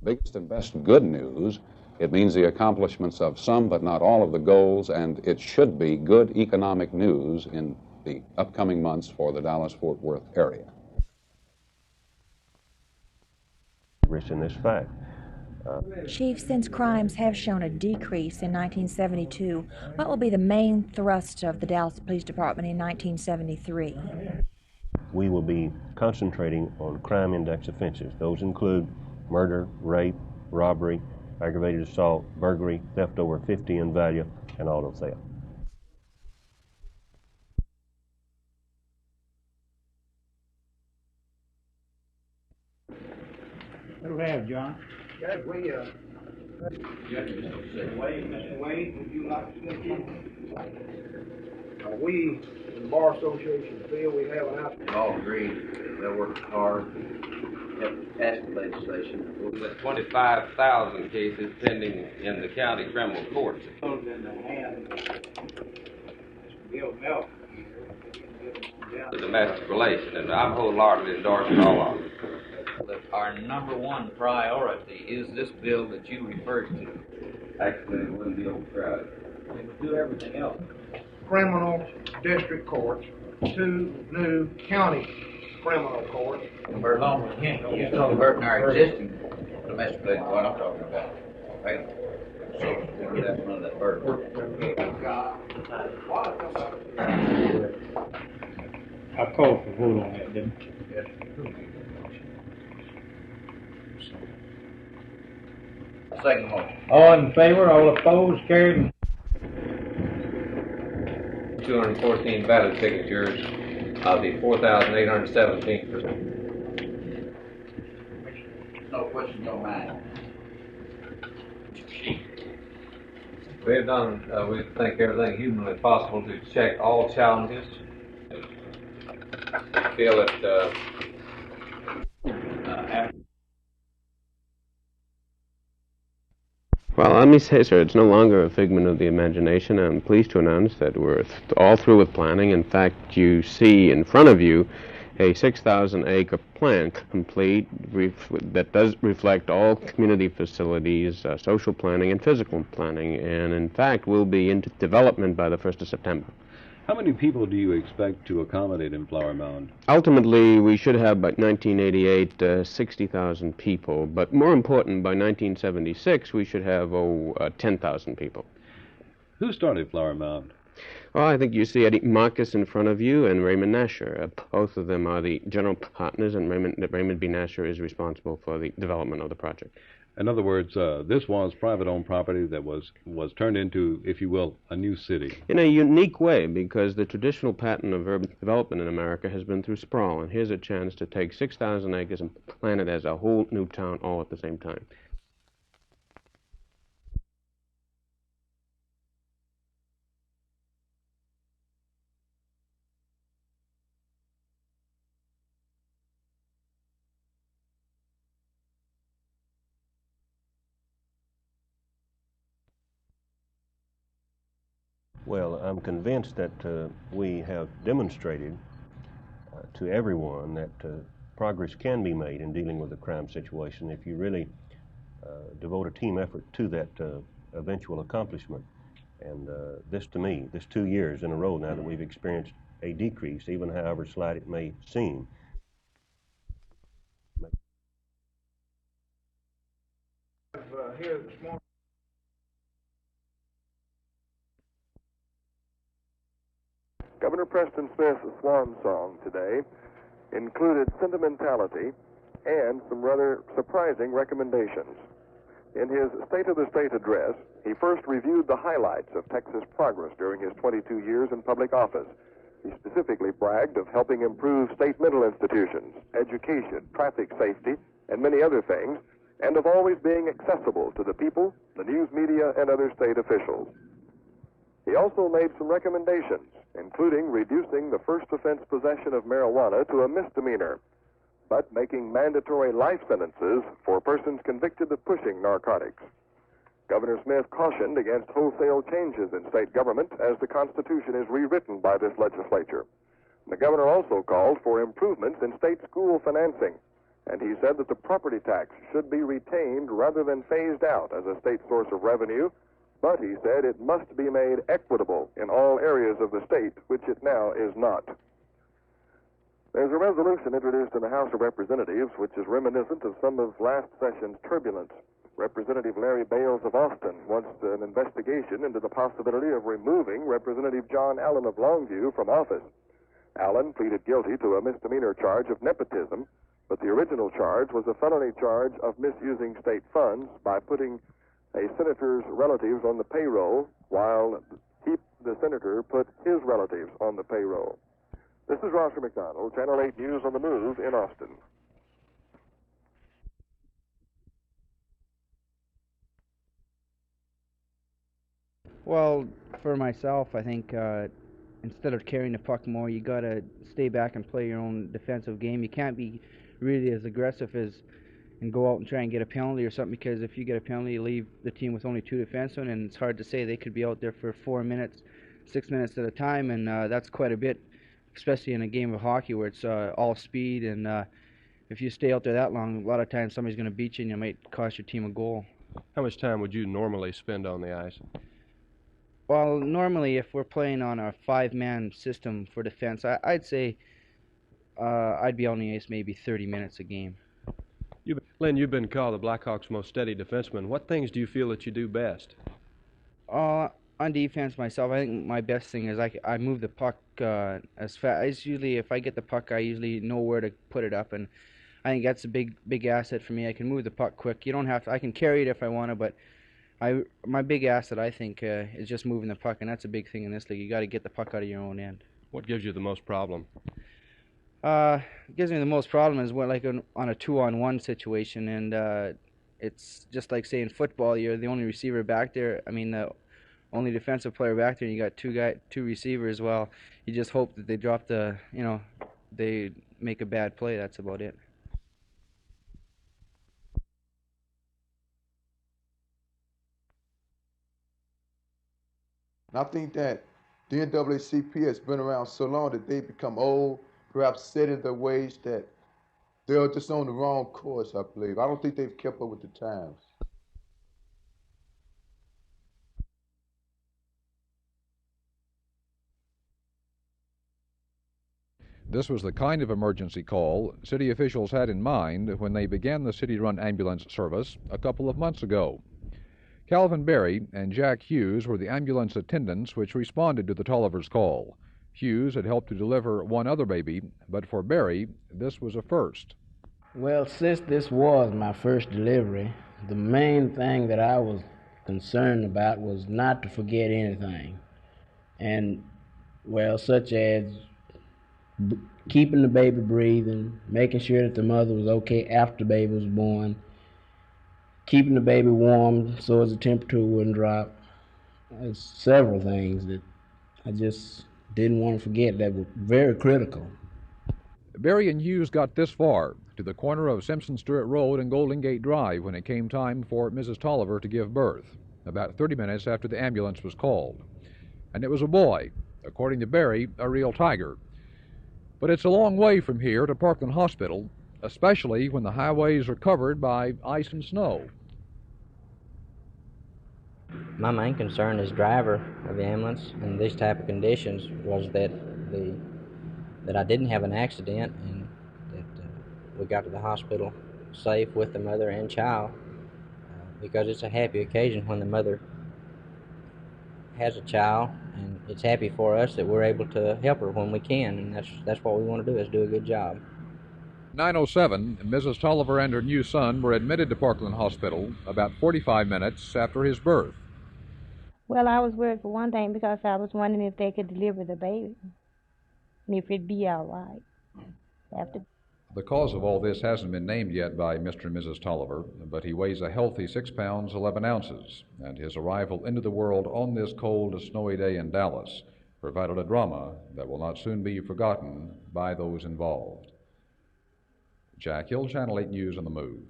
biggest and best good news. It means the accomplishments of some but not all of the goals, and it should be good economic news in the upcoming months for the Dallas-Fort Worth area. In this fact. Chief, since crimes have shown a decrease in 1972, what will be the main thrust of the Dallas Police Department in 1973? We will be concentrating on crime index offenses. Those include murder, rape, robbery, aggravated assault, burglary, theft over 50 in value, and auto theft. What do we have, John? Judge, Mr. Wade, would you like to speak in? We, in the Bar Association, feel we have an out. We all agree they're working hard to pass the legislation. We've got 25,000 cases pending in the county criminal courts. In the hand of Mr. Bill Melton here. The domestic relation, and I'm wholeheartedly endorsing all of it. Our number one priority is this bill that you referred to. Actually, it wouldn't be overcrowded. We would do everything else. Criminal district courts, 2 new county criminal courts. Convert on, you're converting our existing domestic relation, what I'm talking about. Right? So that's none of that burden. I called for vote on that, didn't I? Yes. Second motion. All in favor, all opposed, carried. 214 valid signatures of the 4,817. No questions on mine. We have done, we think, everything humanly possible to check all challenges. We feel that Well, let me say, sir, it's no longer a figment of the imagination. I'm pleased to announce that we're all through with planning. In fact, you see in front of you a 6,000-acre plan complete that does reflect all community facilities, social planning, and physical planning, and in fact will be into development by the 1st of September. How many people do you expect to accommodate in Flower Mound? Ultimately, we should have by 1988 60,000 people, but more important, by 1976 we should have 10,000 people. Who started Flower Mound? Well, I think you see Eddie Marcus in front of you and Raymond Nasher. Both of them are the general partners, and Raymond B. Nasher is responsible for the development of the project. In other words, this was private-owned property that was turned into, if you will, a new city. In a unique way, because the traditional pattern of urban development in America has been through sprawl, and here's a chance to take 6,000 acres and plant it as a whole new town all at the same time. Well, I'm convinced that we have demonstrated to everyone that progress can be made in dealing with the crime situation if you really devote a team effort to that eventual accomplishment. And this, to me, this 2 years in a row now that we've experienced a decrease, even however slight it may seem. Here this morning. Governor Preston Smith's swan song today included sentimentality and some rather surprising recommendations. In his State of the State address, he first reviewed the highlights of Texas progress during his 22 years in public office. He specifically bragged of helping improve state mental institutions, education, traffic safety, and many other things, and of always being accessible to the people, the news media, and other state officials. He also made some recommendations, including reducing the first offense possession of marijuana to a misdemeanor, but making mandatory life sentences for persons convicted of pushing narcotics. Governor Smith cautioned against wholesale changes in state government as the Constitution is rewritten by this legislature. The governor also called for improvements in state school financing and he said that the property tax should be retained rather than phased out as a state source of revenue, but he said it must be made equitable in all areas of the state, which it now is not. There's a resolution introduced in the House of Representatives which is reminiscent of some of last session's turbulence. Representative Larry Bales of Austin wants an investigation into the possibility of removing Representative John Allen of Longview from office. Allen pleaded guilty to a misdemeanor charge of nepotism, but the original charge was a felony charge of misusing state funds by putting a senator's relatives on the payroll while the senator put his relatives on the payroll. This is Roger McDonald, Channel 8 News on the Move in Austin. Well, for myself, I think instead of carrying the puck more, you got to stay back and play your own defensive game. You can't be really as aggressive as and go out and try and get a penalty or something, because if you get a penalty, you leave the team with only 2 defensemen, and it's hard to say. They could be out there for 4 minutes, 6 minutes at a time, and that's quite a bit, especially in a game of hockey where it's all speed, and if you stay out there that long, a lot of times somebody's going to beat you and it might cost your team a goal. How much time would you normally spend on the ice? Well, normally if we're playing on a 5-man system for defense, I'd say I'd be on the ice maybe 30 minutes a game. Len, you've been called the Blackhawks' most steady defenseman. What things do you feel that you do best? On defense myself, I think my best thing is I move the puck as fast. Usually, if I get the puck, I usually know where to put it up, and I think that's a big asset for me. I can move the puck quick. You don't have to. I can carry it if I want to, but my big asset, I think, is just moving the puck, and that's a big thing in this league. You got to get the puck out of your own end. What gives you the most problem? Gives me the most problem is when, like on a 2-on-1 situation, and it's just like saying football. You're the only receiver back there. I mean, the only defensive player back there. And you got two receivers. Well, you just hope that they drop they make a bad play. That's about it. And I think that the NAACP has been around so long that they become old, perhaps set in their ways that they're just on the wrong course, I believe. I don't think they've kept up with the times. This was the kind of emergency call city officials had in mind when they began the city-run ambulance service a couple of months ago. Calvin Berry and Jack Hughes were the ambulance attendants which responded to the Tollivers' call. Hughes had helped to deliver one other baby, but for Berry, this was a first. Well, since this was my first delivery, the main thing that I was concerned about was not to forget anything. And, well, such as keeping the baby breathing, making sure that the mother was okay after the baby was born, keeping the baby warm so as the temperature wouldn't drop. There's several things that I just didn't want to forget that were very critical. Berry and Hughes got this far, to the corner of Simpson Stewart Road and Golden Gate Drive, when it came time for Mrs. Tolliver to give birth, about 30 minutes after the ambulance was called. And it was a boy, according to Berry, a real tiger. But it's a long way from here to Parkland Hospital, especially when the highways are covered by ice and snow. My main concern as driver of the ambulance in these type of conditions was that I didn't have an accident, and that we got to the hospital safe with the mother and child, because it's a happy occasion when the mother has a child, and it's happy for us that we're able to help her when we can, and that's what we want to do, is do a good job. 9:07, Mrs. Tolliver and her new son were admitted to Parkland Hospital about 45 minutes after his birth. Well, I was worried for one thing because I was wondering if they could deliver the baby and if it'd be all right. The cause of all this hasn't been named yet by Mr. and Mrs. Tolliver, but he weighs a healthy 6 pounds 11 ounces, and his arrival into the world on this cold, snowy day in Dallas provided a drama that will not soon be forgotten by those involved. Jack Hill, Channel 8 News on the Move.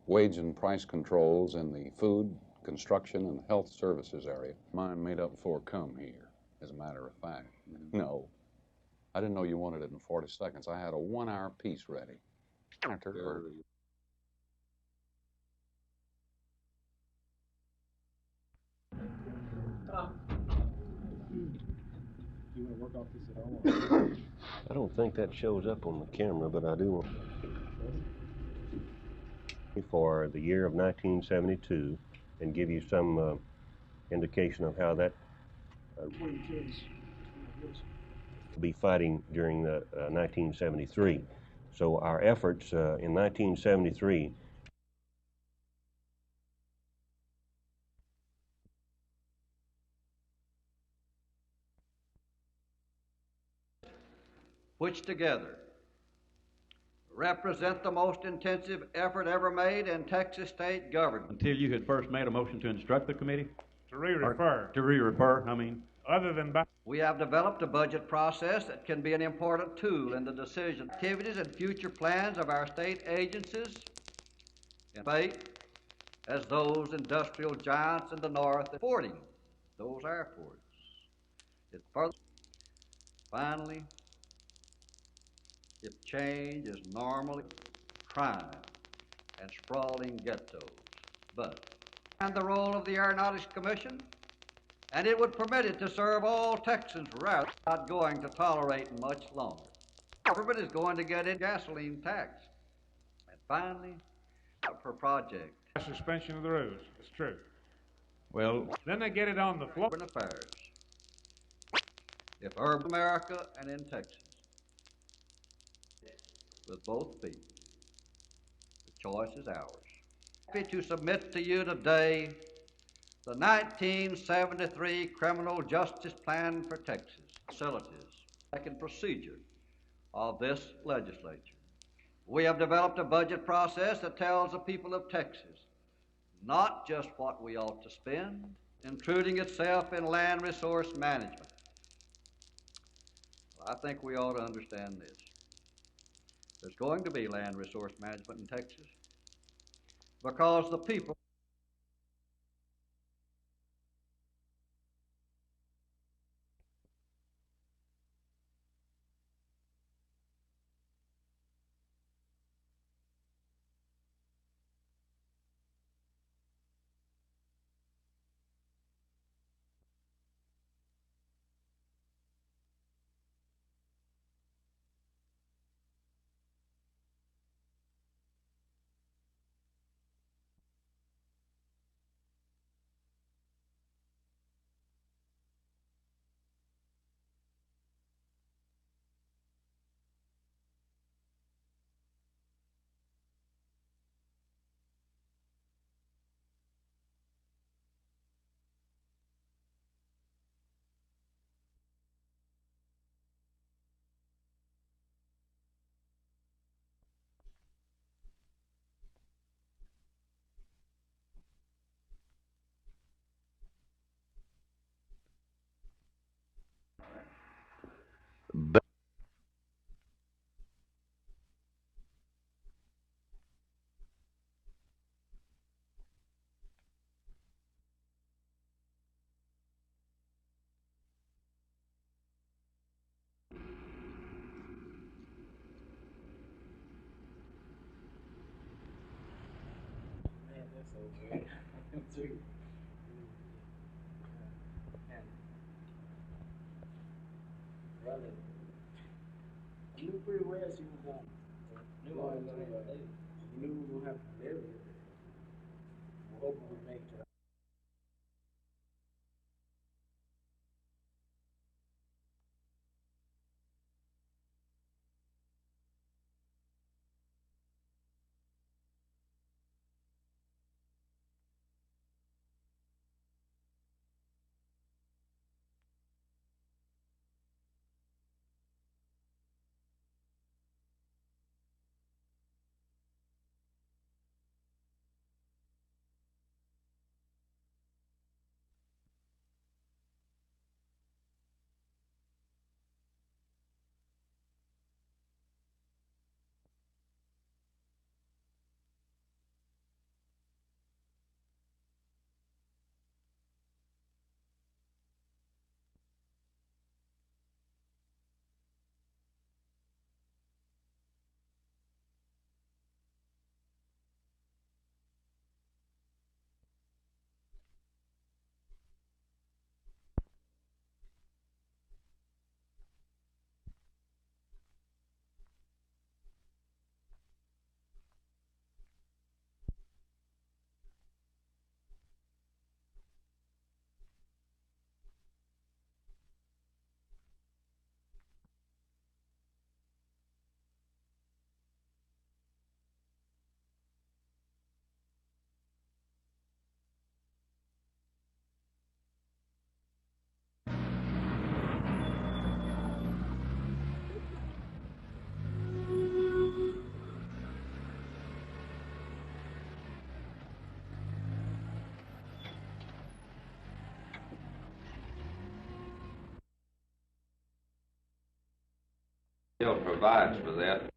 wage and price controls in the food, construction, and health services area. Mine made up before come here, as a matter of fact. No. I didn't know you wanted it in 40 seconds. I had a 1-hour piece ready. You want to work off this at all? I don't think that shows up on the camera, but I do want for the year of 1972 and give you some indication of how that be fighting during the 1973. So our efforts in 1973 which together represent the most intensive effort ever made in Texas state government. Until you had first made a motion to instruct the committee? To re-refer. To re-refer, Other than we have developed a budget process that can be an important tool in the decision, activities, and future plans of our state agencies in fate as those industrial giants in the north affording those airports. It further, finally, if change is normally crime and sprawling ghettos, but and the role of the Aeronautics Commission, and it would permit it to serve all Texans rather than not going to tolerate much longer. The government is going to get in gasoline tax. And finally, per project. suspension of the rules. It's true. Well, then they get it on the floor. Urban affairs. If urban America and in Texas, with both feet, the choice is ours. Happy to submit to you today the 1973 Criminal Justice Plan for Texas facilities, second procedure of this legislature. We have developed a budget process that tells the people of Texas not just what we ought to spend, intruding itself in land resource management. Well, I think we ought to understand this. There's going to be land resource management in Texas because the people I knew pretty well she was going. Knew what we were going to do. We knew we were going to have to live with it. We're hoping we make it. Bill provides for that.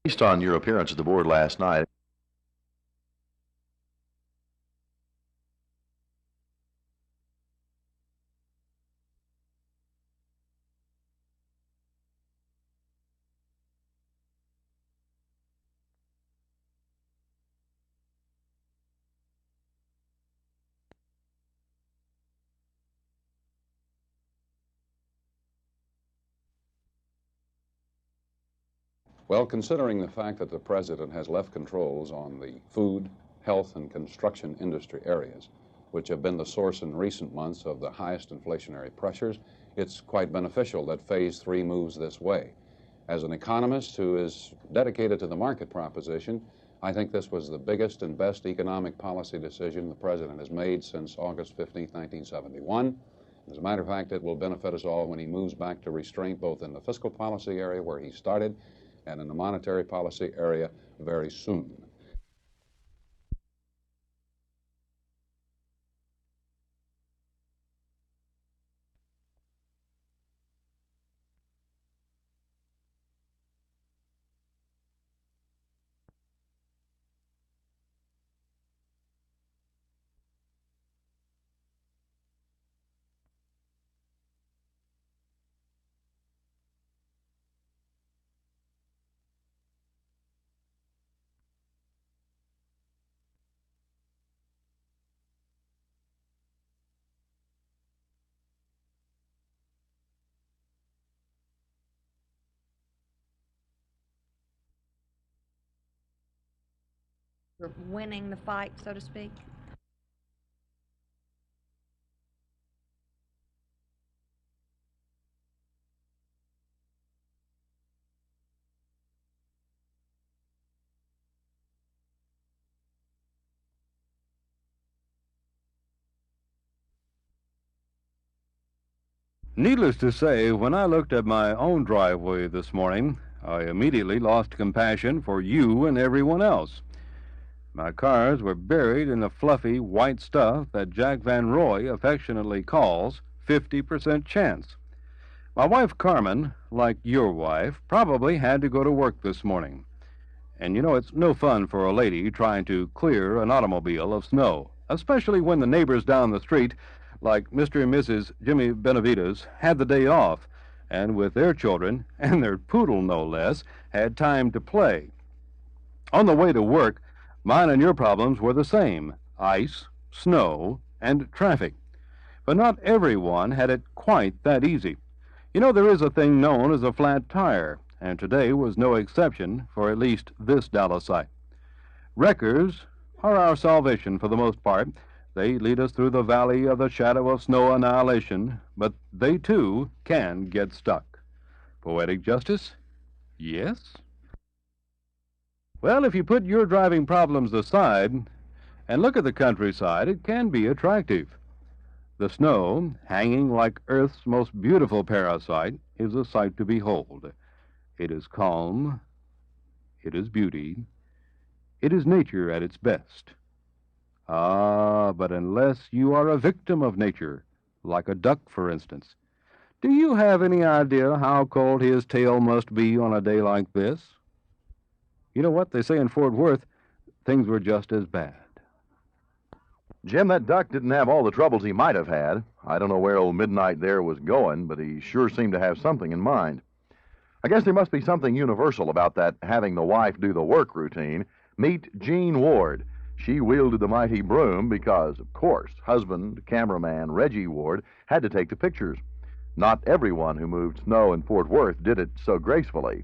Based on your appearance at the board last night, Well, considering the fact that the President has left controls on the food, health, and construction industry areas, which have been the source in recent months of the highest inflationary pressures, it's quite beneficial that Phase 3 moves this way. As an economist who is dedicated to the market proposition, I think this was the biggest and best economic policy decision the President has made since August 15, 1971. As a matter of fact, it will benefit us all when he moves back to restraint both in the fiscal policy area where he started and in the monetary policy area very soon. You're winning the fight, so to speak? Needless to say, when I looked at my own driveway this morning, I immediately lost compassion for you and everyone else. My cars were buried in the fluffy white stuff that Jack Van Roy affectionately calls 50% chance. My wife Carmen, like your wife, probably had to go to work this morning. And you know, it's no fun for a lady trying to clear an automobile of snow, especially when the neighbors down the street, like Mr. and Mrs. Jimmy Benavides, had the day off, and with their children, and their poodle no less, had time to play. On the way to work, mine and your problems were the same: ice, snow, and traffic. But not everyone had it quite that easy. You know, there is a thing known as a flat tire, and today was no exception for at least this Dallasite. Wreckers are our salvation for the most part. They lead us through the valley of the shadow of snow annihilation, but they, too, can get stuck. Poetic justice? Yes? Well, if you put your driving problems aside and look at the countryside, it can be attractive. The snow, hanging like Earth's most beautiful parasite, is a sight to behold. It is calm. It is beauty. It is nature at its best. Ah, but unless you are a victim of nature, like a duck, for instance, do you have any idea how cold his tail must be on a day like this? You know what? They say in Fort Worth, things were just as bad. Jim, that duck didn't have all the troubles he might have had. I don't know where old Midnight there was going, but he sure seemed to have something in mind. I guess there must be something universal about that having the wife do the work routine. Meet Jean Ward. She wielded the mighty broom because, of course, husband, cameraman Reggie Ward had to take the pictures. Not everyone who moved snow in Fort Worth did it so gracefully.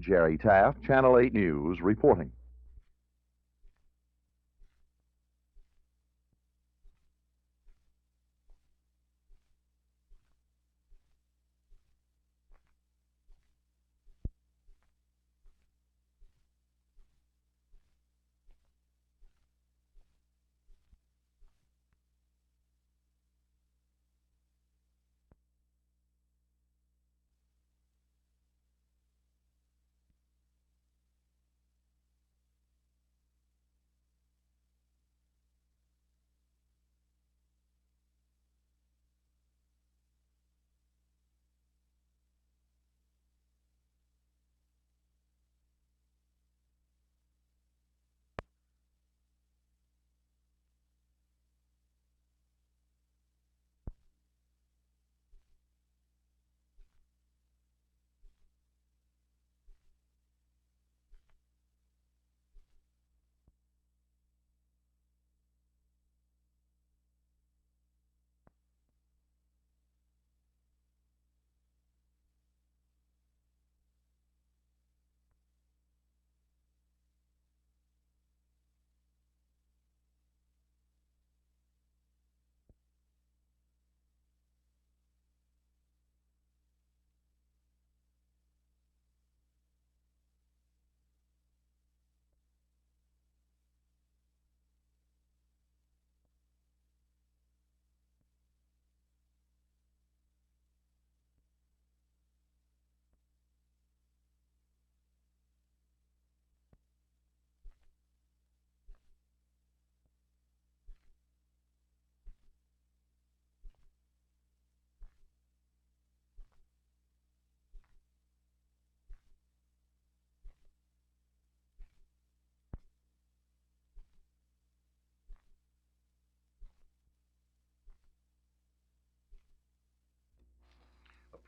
Jerry Taft, Channel 8 News, reporting.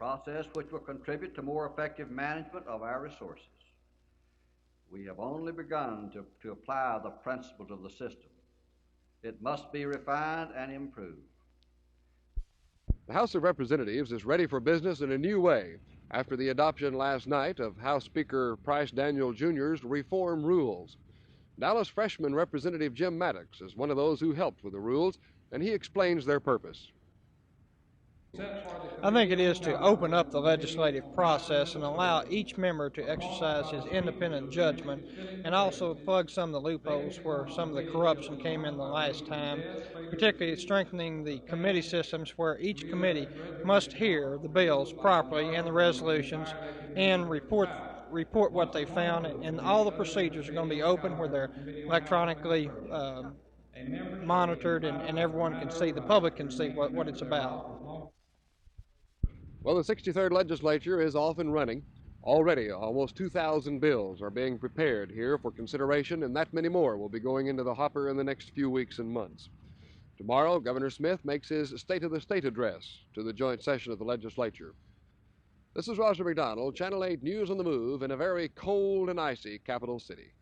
process which will contribute to more effective management of our resources. We have only begun to apply the principles of the system. It must be refined and improved. The House of Representatives is ready for business in a new way after the adoption last night of House Speaker Price Daniel Jr.'s reform rules. Dallas freshman Representative Jim Mattox is one of those who helped with the rules, and he explains their purpose. I think it is to open up the legislative process and allow each member to exercise his independent judgment, and also plug some of the loopholes where some of the corruption came in the last time, particularly strengthening the committee systems where each committee must hear the bills properly and the resolutions and report what they found, and all the procedures are going to be open where they're electronically monitored and everyone can see, the public can see what it's about. Well, the 63rd Legislature is off and running. Already, almost 2,000 bills are being prepared here for consideration, and that many more will be going into the hopper in the next few weeks and months. Tomorrow, Governor Smith makes his State of the State address to the joint session of the Legislature. This is Roger McDonald, Channel 8 News on the Move in a very cold and icy capital city.